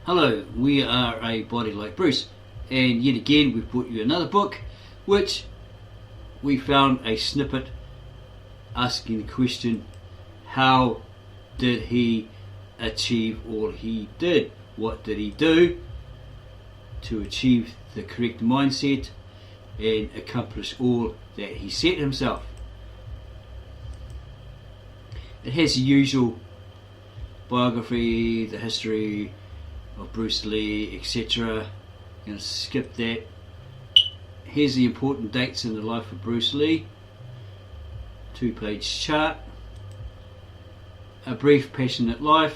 Hello, we are A Body Like Bruce, and yet again we've brought you another book which we found a snippet asking the question, how did he achieve all he did? What did he do to achieve the correct mindset and accomplish all that he set himself? It has the usual biography, the history of Bruce Lee, etc. I'm going to skip that. Here's the important dates in the life of Bruce Lee. 2-page chart. A brief, passionate life.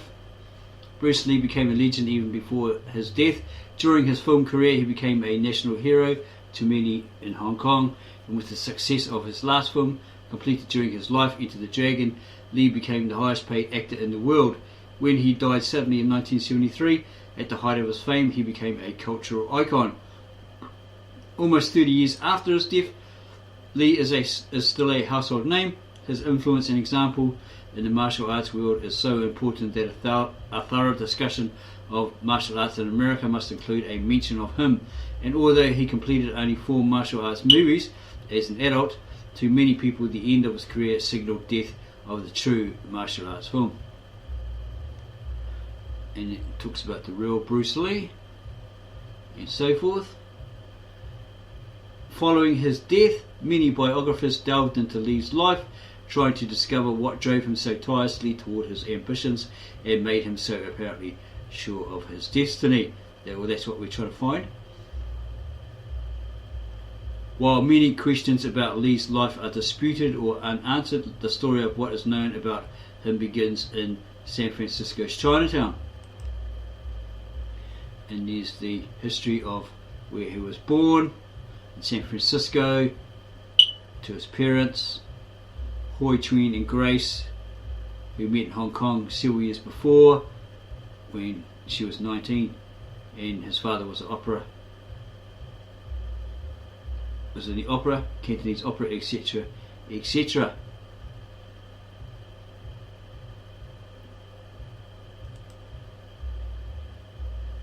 Bruce Lee became a legend even before his death. During his film career, he became a national hero to many in Hong Kong, and with the success of his last film, completed during his life, Enter the Dragon, Lee became the highest paid actor in the world. When he died suddenly in 1973, at the height of his fame, he became a cultural icon. Almost 30 years after his death, Lee is still a household name. His influence and example in the martial arts world is so important that a thorough discussion of martial arts in America must include a mention of him. And although he completed only 4 martial arts movies as an adult, to many people the end of his career signaled death of the true martial arts film. And it talks about the real Bruce Lee and so forth. Following his death, many biographers delved into Lee's life, trying to discover what drove him so tirelessly toward his ambitions and made him so apparently sure of his destiny. Well, that's what we're trying to find. While many questions about Lee's life are disputed or unanswered, the story of what is known about him begins in San Francisco's Chinatown. And there's the history of where he was born in San Francisco, to his parents, Hoi Chuen and Grace, who met in Hong Kong several years before when she was 19, and his father was in the opera, Cantonese opera, etc., etc.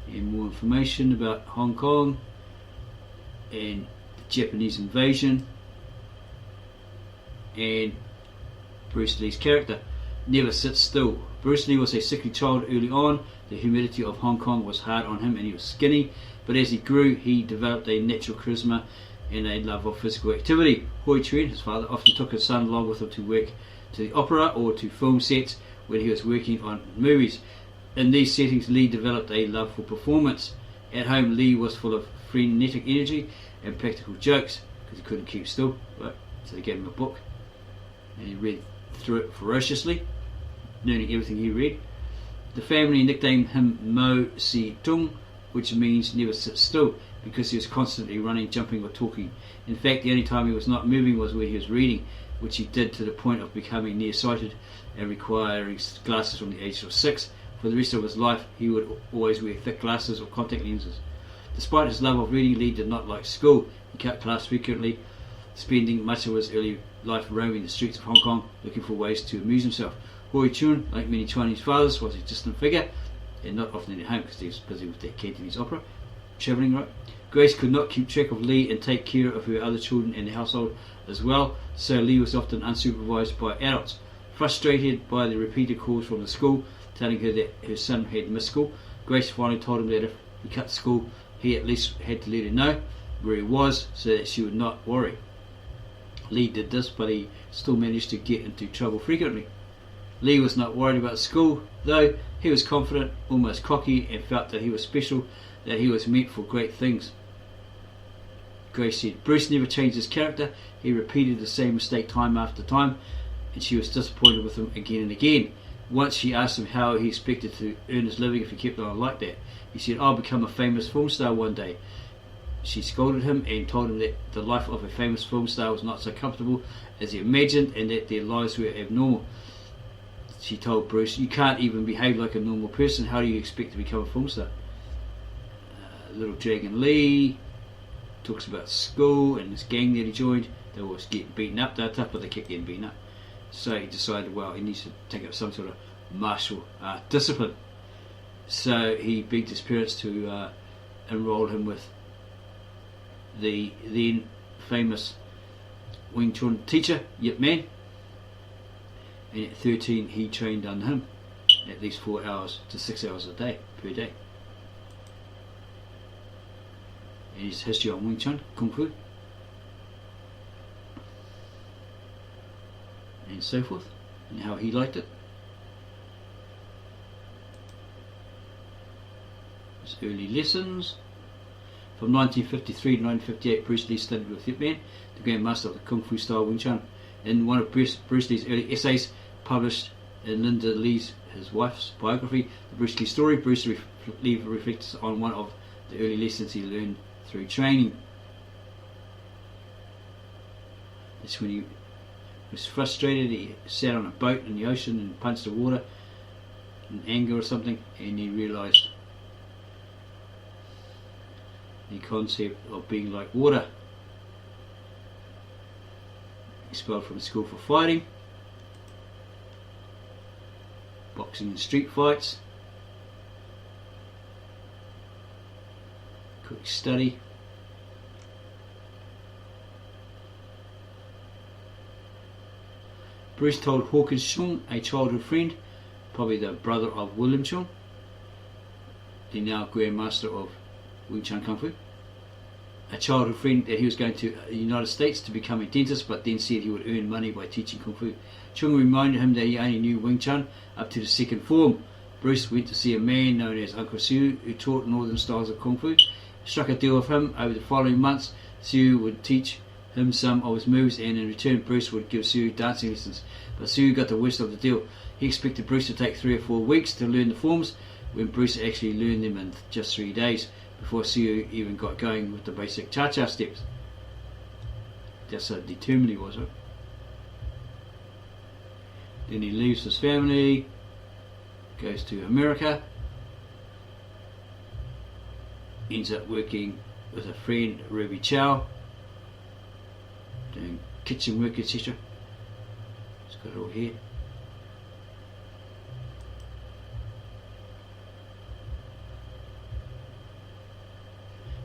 And more information about Hong Kong and the Japanese invasion and Bruce Lee's character. Never sits still. Bruce Lee was a sickly child early on. The humidity of Hong Kong was hard on him and he was skinny, but as he grew he developed a natural charisma and a love of physical activity. Hoi Chuen, his father, often took his son along with him to work to the opera or to film sets when he was working on movies. In these settings, Lee developed a love for performance. At home, Lee was full of frenetic energy and practical jokes because he couldn't keep still. Right? So they gave him a book and he read through it ferociously, learning everything he read. The family nicknamed him Mo Si Tung, which means never sit still, because he was constantly running, jumping or talking. In fact, the only time he was not moving was when he was reading, which he did to the point of becoming nearsighted and requiring glasses from the age of 6. For the rest of his life, he would always wear thick glasses or contact lenses. Despite his love of reading, Lee did not like school. He cut class frequently, spending much of his early life roaming the streets of Hong Kong, looking for ways to amuse himself. Hoi Chuen, like many Chinese fathers, was a distant figure, and not often at home because he was busy with their Cantonese opera, travelling, right? Grace could not keep track of Lee and take care of her other children in the household as well, so Lee was often unsupervised by adults. Frustrated by the repeated calls from the school telling her that her son had missed school, Grace finally told him that if he cut school, he at least had to let her know where he was so that she would not worry. Lee did this, but he still managed to get into trouble frequently. Lee was not worried about school, though. He was confident, almost cocky, and felt that he was special, that he was meant for great things. Grace said Bruce never changed his character. He repeated the same mistake time after time, and she was disappointed with him again and again. Once she asked him how he expected to earn his living if he kept on like that. He said, "I'll become a famous film star one day." She scolded him and told him that the life of a famous film star was not so comfortable as he imagined and that their lives were abnormal. She told Bruce, "You can't even behave like a normal person. How do you expect to become a film star?" Little Dragon Lee talks about school and this gang that he joined. They always get beaten up. They're tough, but they kept getting beaten up. So he decided, well, he needs to take up some sort of martial art discipline. So he begged his parents to enroll him with the then famous Wing Chun teacher, Yip Man. And at 13 he trained under him at least 4 hours to 6 hours a day per day. And his history on Wing Chun, Kung Fu, and so forth, and how he liked it. His early lessons. From 1953 to 1958, Bruce Lee studied with Yip Man, the Grandmaster of the Kung Fu style Wing Chun. In one of Bruce Lee's early essays, published in Linda Lee's, his wife's biography, The Bruce Lee Story, Bruce Lee reflects on one of the early lessons he learned through training. That's when he was frustrated. He sat on a boat in the ocean and punched the water in anger or something, and he realised the concept of being like water. Expelled from school for fighting, boxing and street fights, quick study. Bruce told Hawkins Chung, a childhood friend, probably the brother of William Chung, the now Grandmaster of Wing Chun Kung Fu, a childhood friend, that he was going to the United States to become a dentist, but then said he would earn money by teaching Kung Fu. Chung reminded him that he only knew Wing Chun up to the second form. Bruce went to see a man known as Uncle Siu, who taught northern styles of Kung Fu, struck a deal with him. Over the following months, Siu would teach him some of his moves, and in return Bruce would give Siu dancing lessons. But Siu got the worst of the deal. He expected Bruce to take 3 or 4 weeks to learn the forms, when Bruce actually learned them in just 3 days, before Siu even got going with the basic cha-cha steps. That's how determined he was, right? Then he leaves his family, goes to America, ends up working with a friend, Ruby Chow, doing kitchen work, etc. It's got it all here.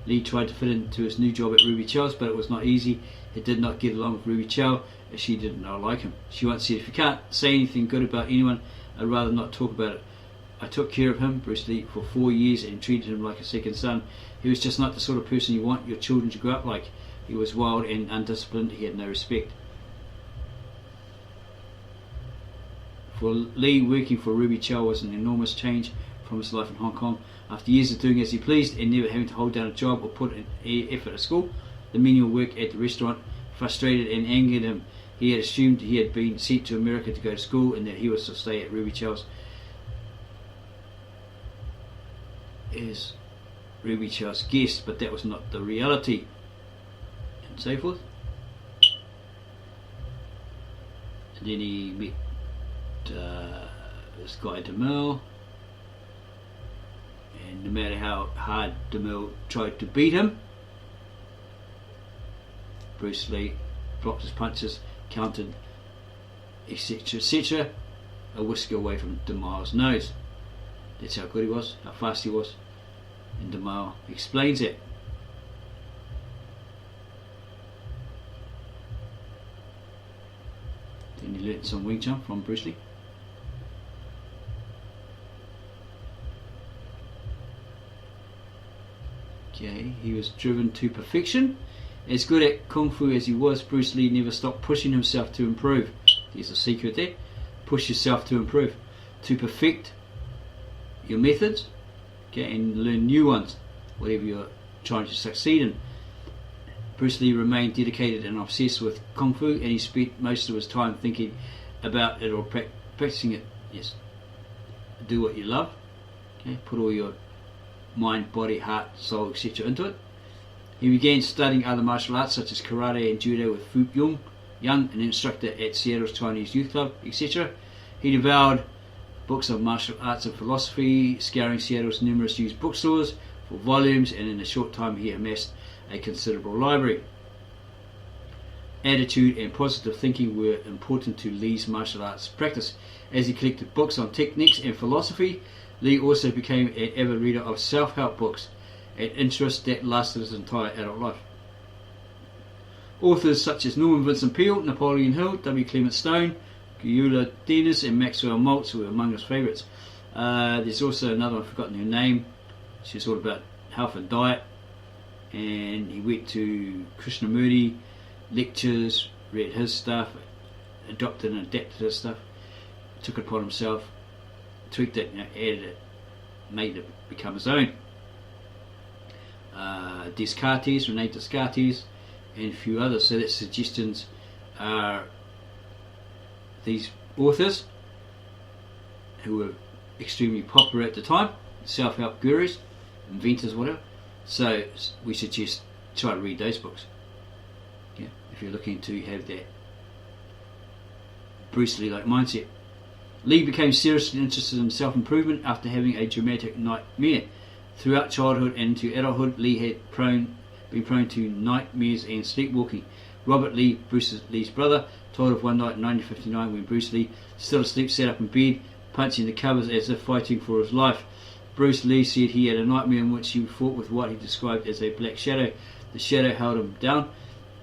Lee tried to fit into his new job at Ruby Chow's, but it was not easy. He did not get along with Ruby Chow, as she did not like him. She once said, "If you can't say anything good about anyone, I'd rather not talk about it." I took care of him, Bruce Lee, for 4 years and treated him like a second son. He was just not the sort of person you want your children to grow up like. He was wild and undisciplined. He had no respect. For Lee, working for Ruby Chow was an enormous change from his life in Hong Kong. After years of doing as he pleased and never having to hold down a job or put in effort at school, the menial work at the restaurant frustrated and angered him. He had assumed he had been sent to America to go to school and that he was to stay at Ruby Chow's as Ruby Chow's guest, but that was not the reality, and so forth. And then he met this guy DeMille, and no matter how hard DeMille tried to beat him, Bruce Lee blocked his punches, countered, etc., etc., a whisker away from DeMille's nose. That's how good he was, how fast he was, and DeMille explains it. Then he learnt some Wing Chun from Bruce Lee. Okay, he was driven to perfection. As good at Kung Fu as he was, Bruce Lee never stopped pushing himself to improve. There's a secret there. Push yourself to improve, to perfect your methods, okay, and learn new ones, whatever you're trying to succeed in. Bruce Lee remained dedicated and obsessed with Kung Fu, and he spent most of his time thinking about it or practicing it. Yes, do what you love, okay, put all your mind, body, heart, soul, etc. into it. He began studying other martial arts such as karate and judo with Fu Young, an instructor at Seattle's Chinese Youth Club, etc. He devoured books of martial arts and philosophy, scouring Seattle's numerous used bookstores for volumes, and in a short time he amassed a considerable library. Attitude and positive thinking were important to Lee's martial arts practice. As he collected books on techniques and philosophy, Lee also became an avid reader of self-help books, an interest that lasted his entire adult life. Authors such as Norman Vincent Peale, Napoleon Hill, W. Clement Stone, Gyula Dennis and Maxwell Maltz were among his favourites. There's also another one, I've forgotten her name. She's all about health and diet, and he went to Krishnamurti lectures, read his stuff, adopted and adapted his stuff, took it upon himself, tweaked it, added it, made it become his own. Descartes, Rene Descartes, and a few others. So that suggestions are these authors who were extremely popular at the time, self-help gurus, inventors, whatever. So we suggest try to read those books. Yeah, if you're looking to have that Bruce Lee-like mindset. Lee became seriously interested in self-improvement after having a dramatic nightmare. Throughout childhood and into adulthood, Lee had been prone to nightmares and sleepwalking. Robert Lee, Bruce Lee's brother, told of one night in 1959 when Bruce Lee, still asleep, sat up in bed, punching the covers as if fighting for his life. Bruce Lee said he had a nightmare in which he fought with what he described as a black shadow. The shadow held him down,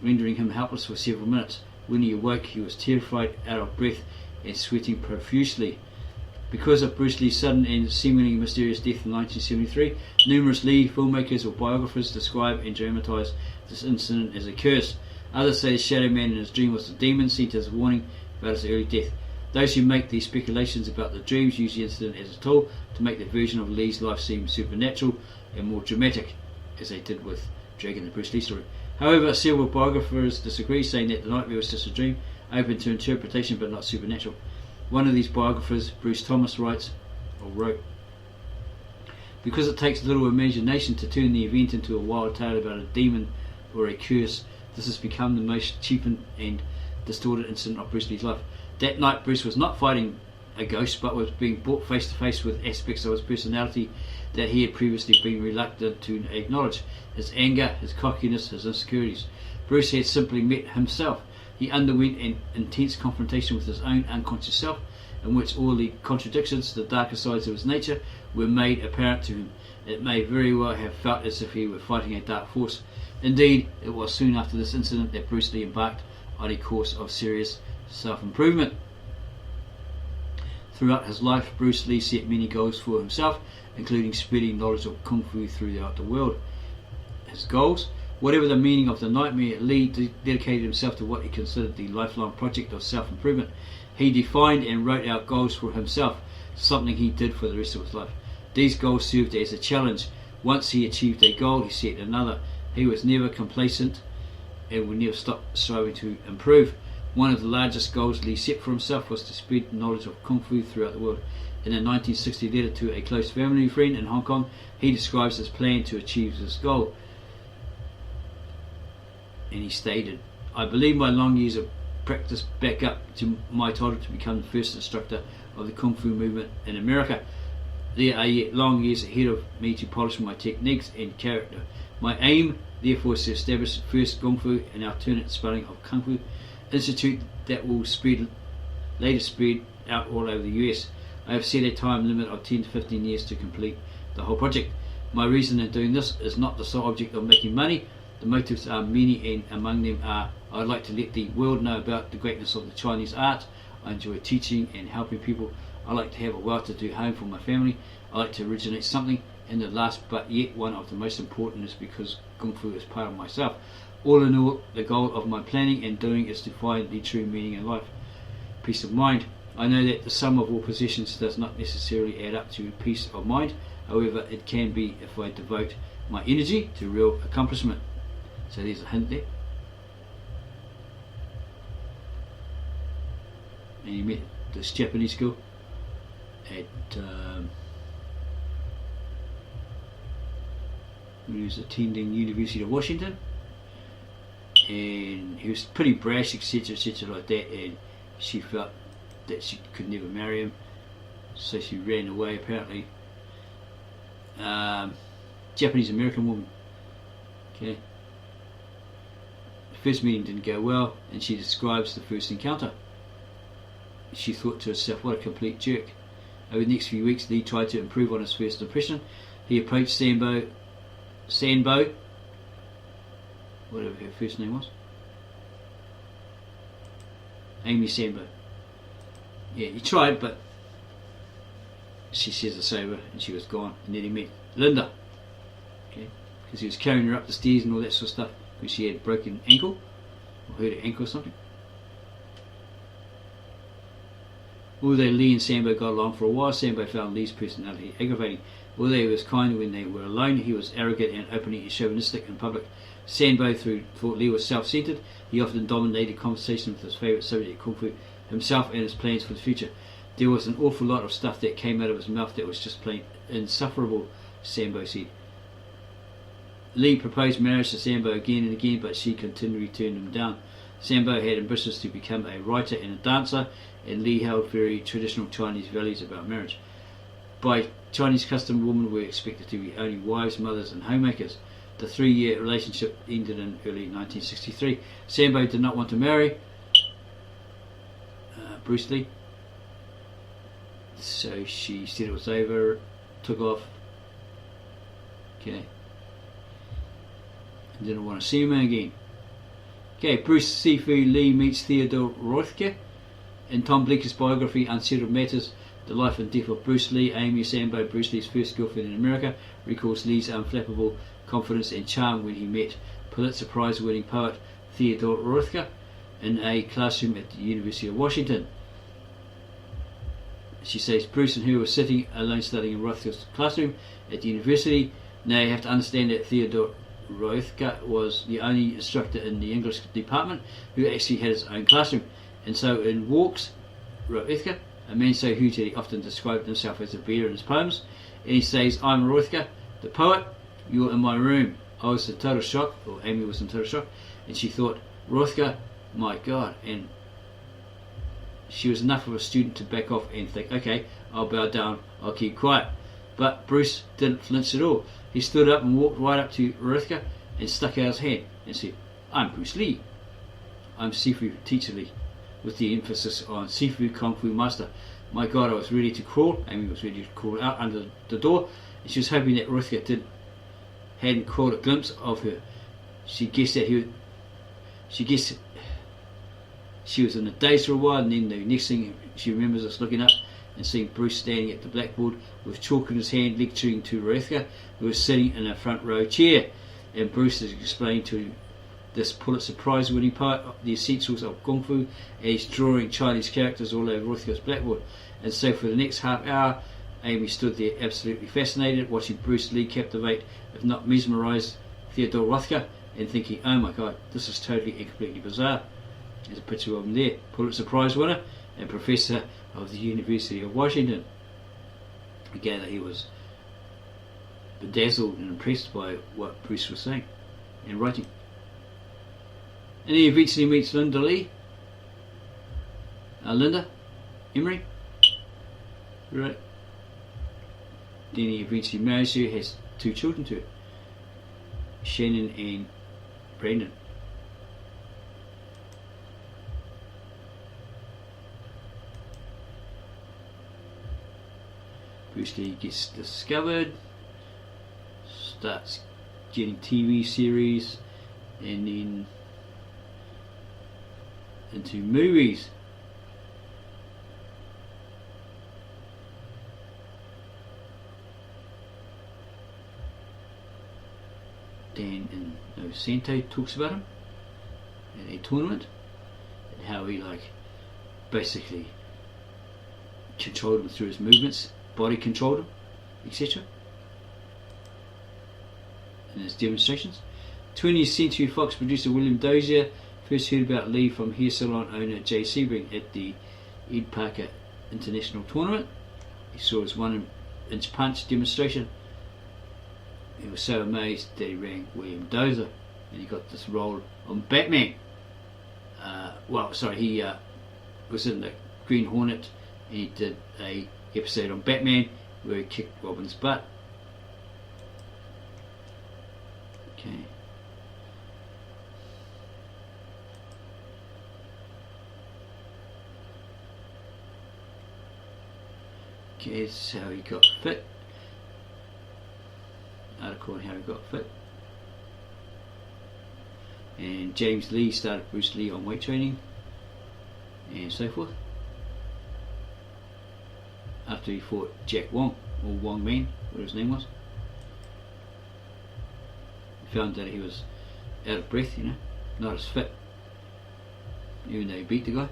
rendering him helpless for several minutes. When he awoke, he was terrified, out of breath, and sweating profusely. Because of Bruce Lee's sudden and seemingly mysterious death in 1973, numerous Lee filmmakers or biographers describe and dramatise this incident as a curse. Others say the Shadow Man in his dream was a demon sent as a warning about his early death. Those who make these speculations about the dreams use the incident as a tool to make the version of Lee's life seem supernatural and more dramatic, as they did with Dragging the Bruce Lee story. However, several biographers disagree, saying that the nightmare was just a dream, open to interpretation but not supernatural. One of these biographers, Bruce Thomas, wrote, because it takes little imagination to turn the event into a wild tale about a demon or a curse, this has become the most cheapened and distorted incident of Bruce Lee's life. That night, Bruce was not fighting a ghost, but was being brought face to face with aspects of his personality that he had previously been reluctant to acknowledge. His anger, his cockiness, his insecurities. Bruce had simply met himself. He underwent an intense confrontation with his own unconscious self, in which all the contradictions, the darker sides of his nature, were made apparent to him. It may very well have felt as if he were fighting a dark force. Indeed, it was soon after this incident that Bruce Lee embarked on a course of serious self-improvement. Throughout his life, Bruce Lee set many goals for himself, including spreading knowledge of Kung Fu throughout the world. His goals: whatever the meaning of the nightmare, Lee dedicated himself to what he considered the lifelong project of self-improvement. He defined and wrote out goals for himself, something he did for the rest of his life. These goals served as a challenge. Once he achieved a goal, he set another. He was never complacent and would never stop striving to improve. One of the largest goals Lee set for himself was to spread knowledge of Kung Fu throughout the world. In a 1960 letter to a close family friend in Hong Kong, he describes his plan to achieve this goal. And he stated, "I believe my long years of practice back up to my title to become the first instructor of the Kung Fu movement in America. There are yet long years ahead of me to polish my techniques and character. My aim, therefore, is to establish the first Kung Fu and alternate spelling of Kung Fu institute that will later spread out all over the US. I have set a time limit of 10 to 15 years to complete the whole project. My reason in doing this is not the sole object of making money. The motives are many, and among them are, I would like to let the world know about the greatness of the Chinese art. I enjoy teaching and helping people. I like to have a well-to-do home for my family. I like to originate something. And the last but yet one of the most important is because Kung Fu is part of myself. All in all, the goal of my planning and doing is to find the true meaning in life. Peace of mind. I know that the sum of all possessions does not necessarily add up to peace of mind. However, it can be if I devote my energy to real accomplishment." So there's a hint there. And he met this Japanese girl at when he was attending University of Washington, and he was pretty brash, etc, like that, and she felt that she could never marry him, so she ran away apparently. Japanese American woman. Okay. The first meeting didn't go well, and she describes the first encounter. She thought to herself, what a complete jerk. Over the next few weeks, Lee tried to improve on his first impression. He approached Sambo, whatever her first name was, Amy Sambo. Yeah, he tried, but she says it's over, and she was gone. And then he met Linda, okay, because he was carrying her up the stairs and all that sort of stuff, because she had a broken ankle, or hurt her ankle or something. Although Lee and Sambo got along for a while, Sambo found Lee's personality aggravating. Although he was kind when they were alone, he was arrogant and openly chauvinistic in public. Sambo thought Lee was self-centered. He often dominated conversation with his favourite subject, Kung Fu, himself and his plans for the future. There was an awful lot of stuff that came out of his mouth that was just plain insufferable, Sambo said. Lee proposed marriage to Sambo again and again, but she continually turned him down. Sambo had ambitions to become a writer and a dancer, and Lee held very traditional Chinese values about marriage. By Chinese custom, women were expected to be only wives, mothers and homemakers. The 3-year relationship ended in early 1963. Sambo did not want to marry Bruce Lee, so she said it was over, took off, okay, and didn't want to see him again. Okay, Bruce Sifu Lee meets Theodore Roethke. In Tom Bleeker's biography, Unsettled Matters, The Life and Death of Bruce Lee, Amy Sambo, Bruce Lee's first girlfriend in America, recalls Lee's unflappable confidence and charm when he met Pulitzer Prize-winning poet Theodore Roethke in a classroom at the University of Washington. She says Bruce and her were sitting alone studying in Roethke's classroom at the university. Now you have to understand that Theodore Roethke was the only instructor in the English department who actually had his own classroom. And so in walks Roethke, a man so huge that he often described himself as a bear in his poems, and he says, "I'm Roethke, the poet, you're in my room." I was in total shock, or Amy was in total shock, and she thought, Roethke, my God, and she was enough of a student to back off and think, okay, I'll bow down, I'll keep quiet. But Bruce didn't flinch at all. He stood up and walked right up to Roethke and stuck out his hand and said, "I'm Bruce Lee. I'm Sifu Teacher Lee," with the emphasis on Sifu Kung Fu Master. My God, I was ready to crawl. Amy was ready to crawl out under the door, and she was hoping that Roethke hadn't caught a glimpse of her. She guessed that she was in a daze for a while, and then the next thing she remembers is looking up and seeing Bruce standing at the blackboard with chalk in his hand, lecturing to Roethke, who was sitting in a front row chair. And Bruce is explaining to this Pulitzer Prize winning poet the essentials of Kung Fu, and he's drawing Chinese characters all over Roethke's blackboard. And so for the next half hour, Amy stood there absolutely fascinated, watching Bruce Lee captivate, if not mesmerise, Theodore Roethke, and thinking, oh my God, this is totally and completely bizarre. There's a picture of him there, Pulitzer Prize winner and professor of the University of Washington. Again, he was bedazzled and impressed by what Bruce was saying and writing. And he eventually meets Linda Lee. Linda Emery. Right. Then he eventually marries her, has 2 children to her, Shannon and Brandon. Bruce Lee gets discovered, starts getting TV series, and then into movies. Dan in Santo talks about him at a tournament and how he basically controlled him through his movements, body controlled him, etc. in his demonstrations. 20th Century Fox producer William Dozier first heard about Lee from hair salon owner Jay Sebring at the Ed Parker International Tournament. He saw his 1-inch punch demonstration. He was so amazed that he rang William Dozier, and he got this role on Batman. He was in the Green Hornet, and he did a episode on Batman where he kicked Robin's butt. Okay. Here's how he got fit. Article on how he got fit. And James Lee started Bruce Lee on weight training and so forth. After he fought Jack Wong, or Wong Man, whatever his name was. He found that he was out of breath, not as fit, even though he beat the guy.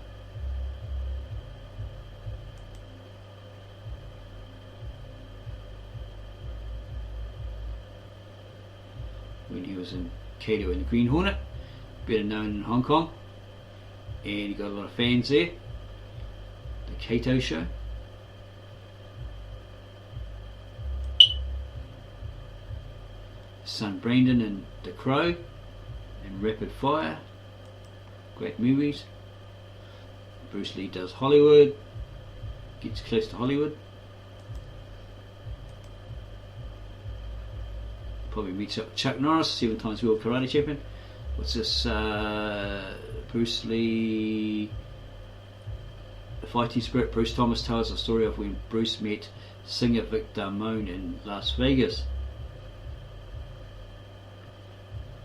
When he was in Kato and the Green Hornet, better known in Hong Kong, and he got a lot of fans there. The Kato Show. Son Brandon and The Crow and Rapid Fire, great movies. Bruce Lee does Hollywood, gets close to Hollywood. Probably meets up with Chuck Norris, 7 times world karate champion. What's this? Bruce Lee, The Fighting Spirit. Bruce Thomas tells the story of when Bruce met singer Vic Damone in Las Vegas.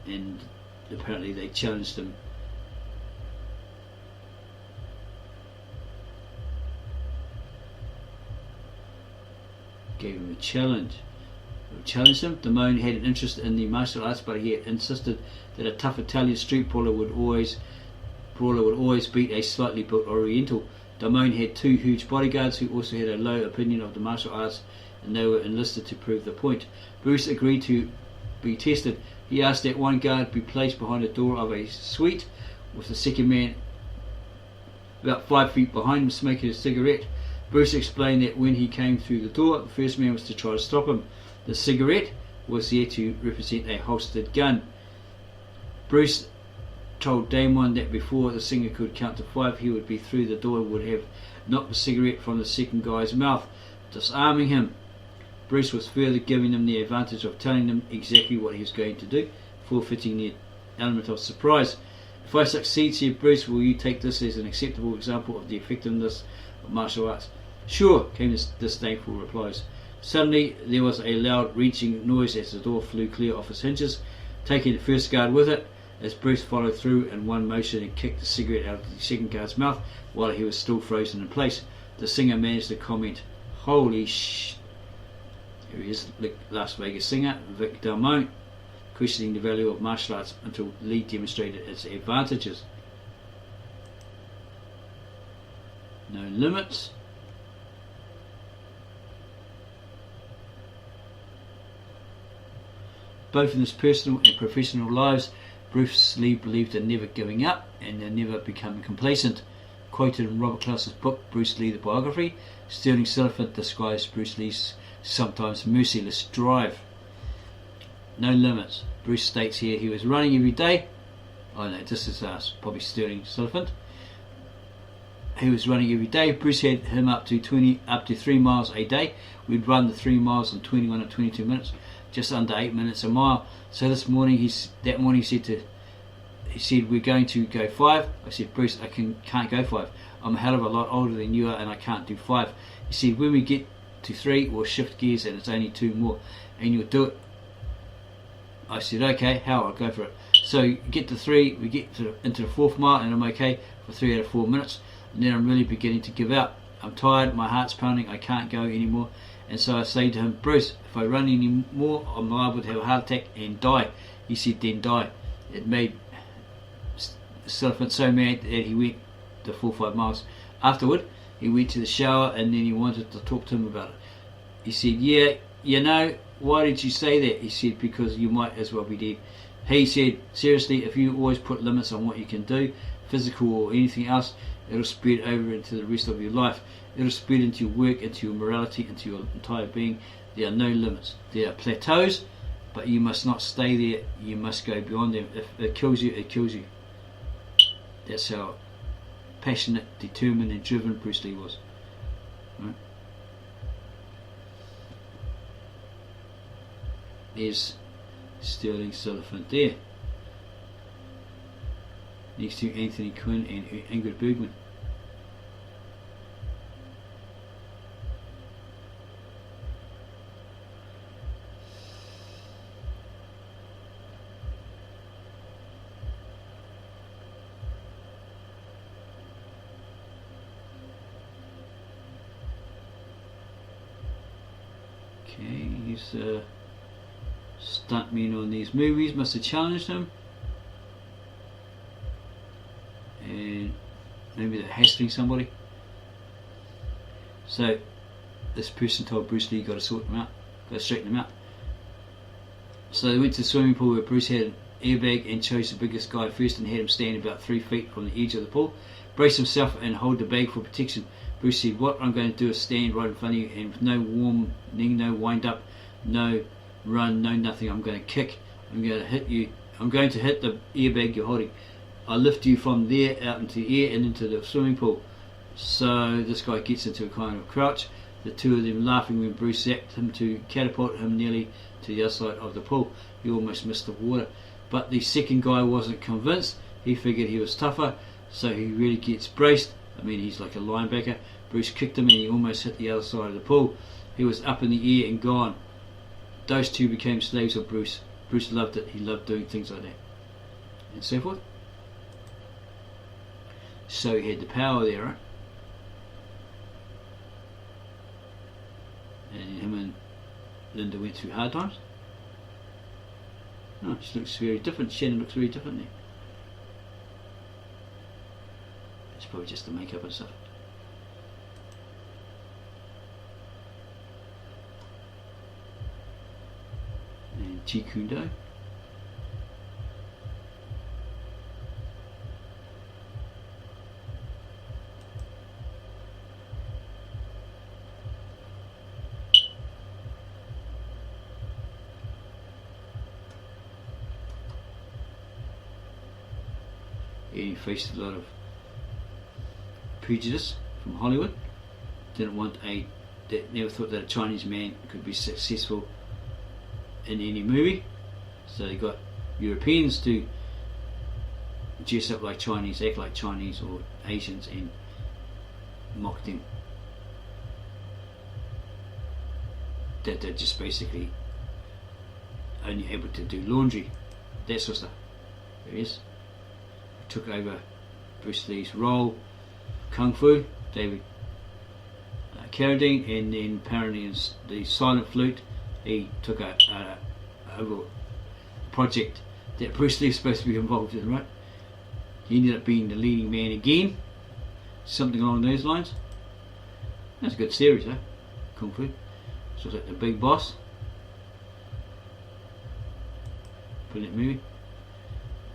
And apparently they challenged him. Gave him a challenge. Challenged him. Damone had an interest in the martial arts, but he had insisted that a tough Italian street brawler would always beat a slightly built Oriental. Damone had 2 huge bodyguards who also had a low opinion of the martial arts, and they were enlisted to prove the point. Bruce agreed to be tested. He asked that one guard be placed behind the door of a suite, with the second man about 5 feet behind him smoking a cigarette. Bruce explained that when he came through the door, the first man was to try to stop him. The cigarette was there to represent a holstered gun. Bruce told Damon that before the singer could count to 5, he would be through the door and would have knocked the cigarette from the second guy's mouth, disarming him. Bruce was further giving them the advantage of telling them exactly what he was going to do, forfeiting the element of surprise. If I succeed, said Bruce, will you take this as an acceptable example of the effectiveness of martial arts? Sure, came the disdainful replies. Suddenly there was a loud reaching noise as the door flew clear off its hinges, taking the first guard with it, as Bruce followed through in one motion and kicked the cigarette out of the second guard's mouth while he was still frozen in place. The singer managed to comment, "Holy sh..." Here he is, Las Vegas singer Vic Damone, questioning the value of martial arts until Lee demonstrated its advantages. No limits. Both in his personal and professional lives, Bruce Lee believed in never giving up and in never becoming complacent. Quoted in Robert Klaus's book, Bruce Lee the Biography, Sterling Silverfant describes Bruce Lee's sometimes merciless drive. No limits. Bruce states here he was running every day. Oh no, this is probably Sterling Silverfant. He was running every day. Bruce had him up to 3 miles a day. We'd run the 3 miles in 21 or 22 minutes, just under 8 minutes a mile. So this morning, he said we're going to go 5. I said, Bruce, I can't go 5. I'm a hell of a lot older than you are, and I can't do 5. He said, when we get to 3, we'll shift gears, and it's only 2 more, and you'll do it. I said, okay, how? I'll go for it. So get to 3, we get into the 4th mile, and I'm okay for 3 out of 4 minutes. And then I'm really beginning to give out. I'm tired, my heart's pounding, I can't go anymore. And so I say to him, Bruce, if I run any more, I'm liable to have a heart attack and die. He said, then die. It made Silverfant so mad that he went the full 5 miles. Afterward, he went to the shower and then he wanted to talk to him about it. He said, yeah, why did you say that? He said, because you might as well be dead. He said, seriously, if you always put limits on what you can do, physical or anything else, it'll spread over into the rest of your life. It'll spread into your work, into your morality, into your entire being. There are no limits. There are plateaus, but you must not stay there. You must go beyond them. If it kills you, it kills you. That's how passionate, determined and driven Bruce Lee was. Right? There's Sterling Silverfant there, next to Anthony Quinn and Ingrid Bergman. Okay, he's stuntmen on these movies must have challenged him, and maybe they're hassling somebody. So this person told Bruce Lee, got to sort them out, got to straighten them out. So they went to the swimming pool where Bruce had an airbag and chose the biggest guy first and had him stand about 3 feet from the edge of the pool. Brace himself and hold the bag for protection. Bruce said, what I'm going to do is stand right in front of you, and with no warning, no wind up, no run, no nothing, I'm going to kick, I'm going to hit you, I'm going to hit the airbag you're holding. I'll lift you from there out into the air and into the swimming pool. So this guy gets into a kind of crouch, the two of them laughing when Bruce zapped him to catapult him nearly to the other side of the pool. He almost missed the water. But the second guy wasn't convinced. He figured he was tougher, so he really gets braced. I mean, he's like a linebacker. Bruce kicked him and he almost hit the other side of the pool. He was up in the air and gone. Those two became slaves of Bruce. Bruce loved it. He loved doing things like that. And so forth. So he had the power there, right? And him and Linda went through hard times. Oh, she looks very different. Shannon looks very different there. It's probably just the makeup and stuff. And Jeet Kune Do. He faced a lot of prejudice from Hollywood. Never thought that a Chinese man could be successful in any movie. So they got Europeans to dress up like Chinese, act like Chinese or Asians, and mock them. That they're just basically only able to do laundry, that sort of stuff. There he is. Took over Bruce Lee's role, Kung Fu, David Carradine, and then apparently in the silent flute, he took a project that Bruce Lee was supposed to be involved in, right? He ended up being the leading man again, something along those lines. That's a good series, though, Kung Fu. So it's like The Big Boss. Brilliant movie.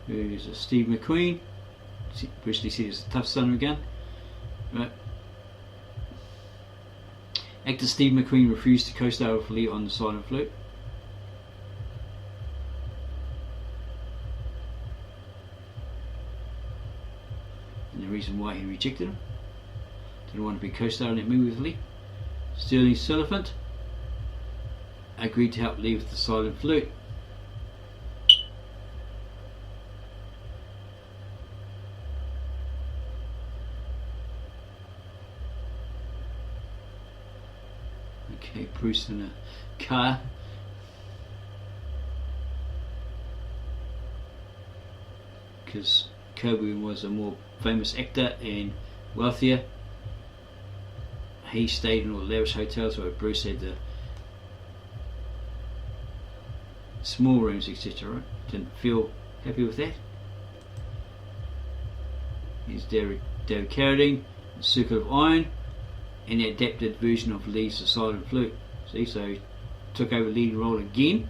Who's Steve McQueen. Bruce Lee said he's a tough son again. Right. Actor Steve McQueen refused to co-star with Lee on the silent flute. And the reason why he rejected him. Didn't want to be co-star in that movie with Lee. Sterling Silliphant agreed to help Lee with the silent flute. Okay, Bruce in a car. Because Kobe was a more famous actor and wealthier. He stayed in all the lavish hotels where Bruce had the small rooms, etc. Right? Didn't feel happy with that. Here's David Carradine, Circle of Iron, an adapted version of Lee's The Silent Flute. See, so he took over leading role again.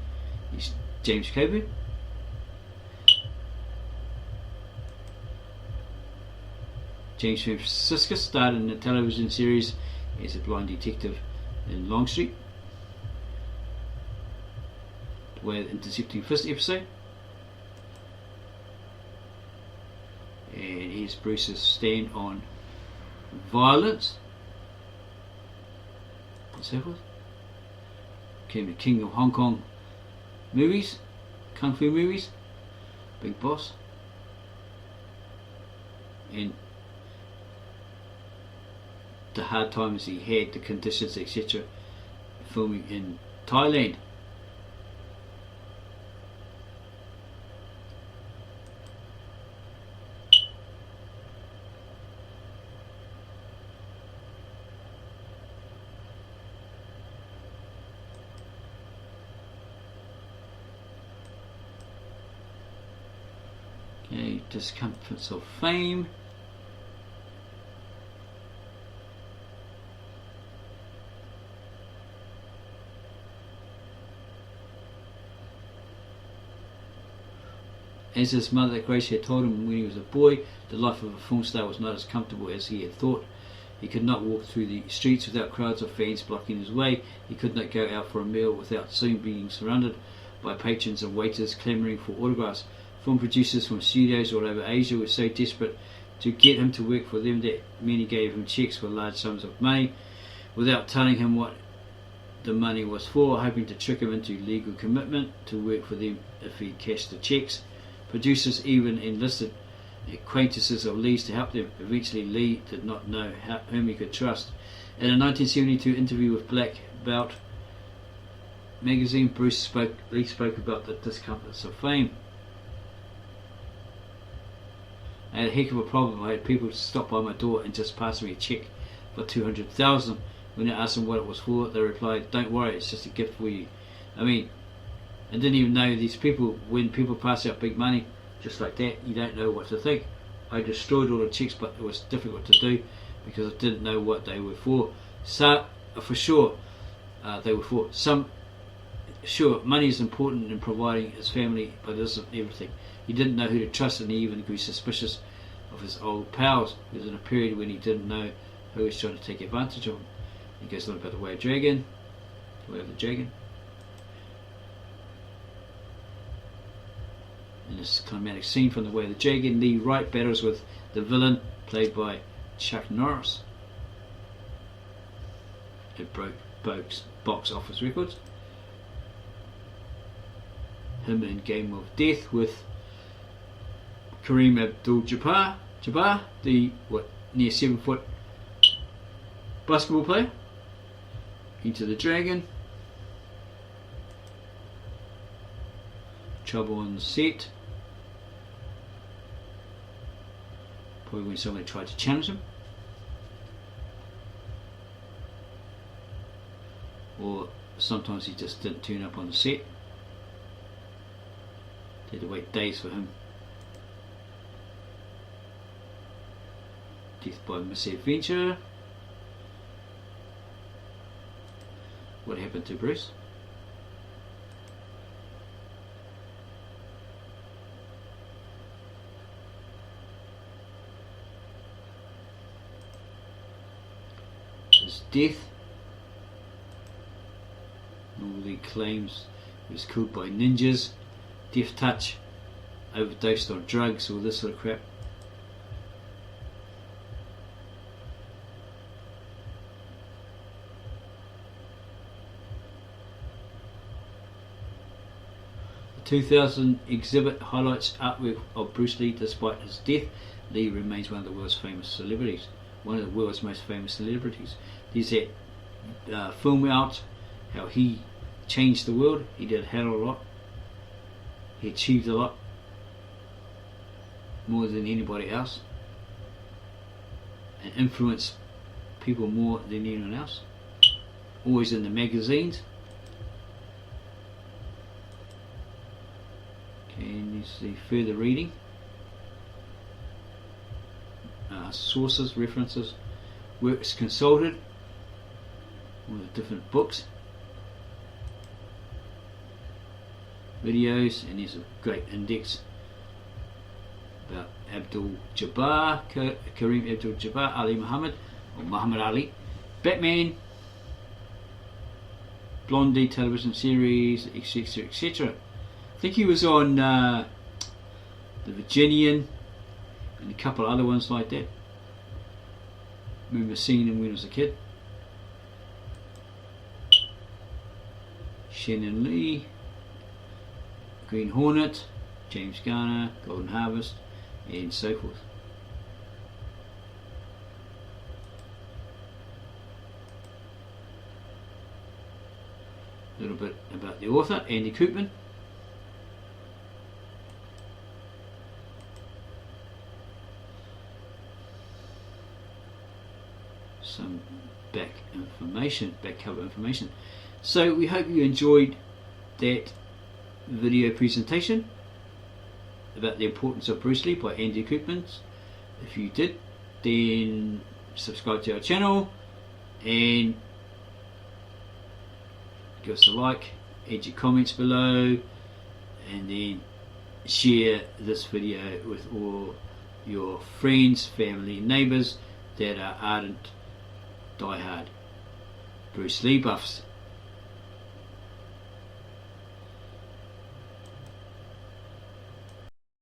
He's James Coburn. James Franciscus starred in the television series as a blind detective in Longstreet, with intercepting first episode. And here's Bruce's stand on violence and so forth. Became the king of Hong Kong movies, kung fu movies, Big Boss, and the hard times he had, the conditions, etc., filming in Thailand. Okay, discomforts of fame. As his mother Gracie had told him when he was a boy, the life of a film star was not as comfortable as he had thought. He could not walk through the streets without crowds of fans blocking his way. He could not go out for a meal without soon being surrounded by patrons and waiters clamouring for autographs. Film producers from studios all over Asia were so desperate to get him to work for them that many gave him cheques for large sums of money without telling him what the money was for, hoping to trick him into legal commitment to work for them if he cashed the cheques. Producers even enlisted acquaintances of Lee's to help them. Eventually, Lee did not know whom he could trust. In a 1972 interview with Black Belt magazine, Lee spoke about the discomforts of fame. I had a heck of a problem. I had people stop by my door and just pass me a cheque for $200,000. When I asked them what it was for, they replied, "Don't worry, it's just a gift for you." I mean, I didn't even know these people. When people pass out big money just like that, you don't know what to think. I destroyed all the checks, but it was difficult to do because I didn't know what they were for. So, for sure, they were for some. Sure, money is important in providing his family, but it isn't everything. He didn't know who to trust, and he even grew suspicious of his old pals. He was in a period when he didn't know who was trying to take advantage of him. He goes on about the way of dragon, the way of the dragon. In this climatic scene from the way of the dragon, Lee Wright battles with the villain played by Chuck Norris. It broke box office records. Him in Game of Death with Kareem Abdul-Jabbar, the near 7 foot basketball player. Into the Dragon. Trouble on the set. Probably when somebody tried to challenge him. Or sometimes he just didn't turn up on the set. They had to wait days for him. Death by misadventure. What happened to Bruce? His death. Normally claims he was killed by ninjas, death touch, overdosed on drugs, all this sort of crap. The 2000 exhibit highlights artwork of Bruce Lee. Despite his death, Lee remains one of the world's famous celebrities. One of the world's most famous celebrities. There's that film out how he changed the world. He did a hell of a lot. He achieved a lot more than anybody else, and influenced people more than anyone else. Always in the magazines. Okay, and you see further reading. Sources, references, works consulted, all the different books, videos, and there's a great index about Abdul-Jabbar, Kareem Abdul-Jabbar, Ali Muhammad, or Muhammad Ali, Batman, Blondie television series, etc., etc. I think he was on The Virginian and a couple of other ones like that. I remember seeing him when I was a kid. Shannon Lee, Green Hornet, James Garner, Golden Harvest, and so forth. A little bit about the author, Andy Koopman. Some back cover information. So we hope you enjoyed that video presentation. about the importance of Bruce Lee by Andy Koopmans. If you did, then subscribe to our channel and give us a like, add your comments below, and then share this video with all your friends, family, neighbours that are ardent, die-hard Bruce Lee buffs.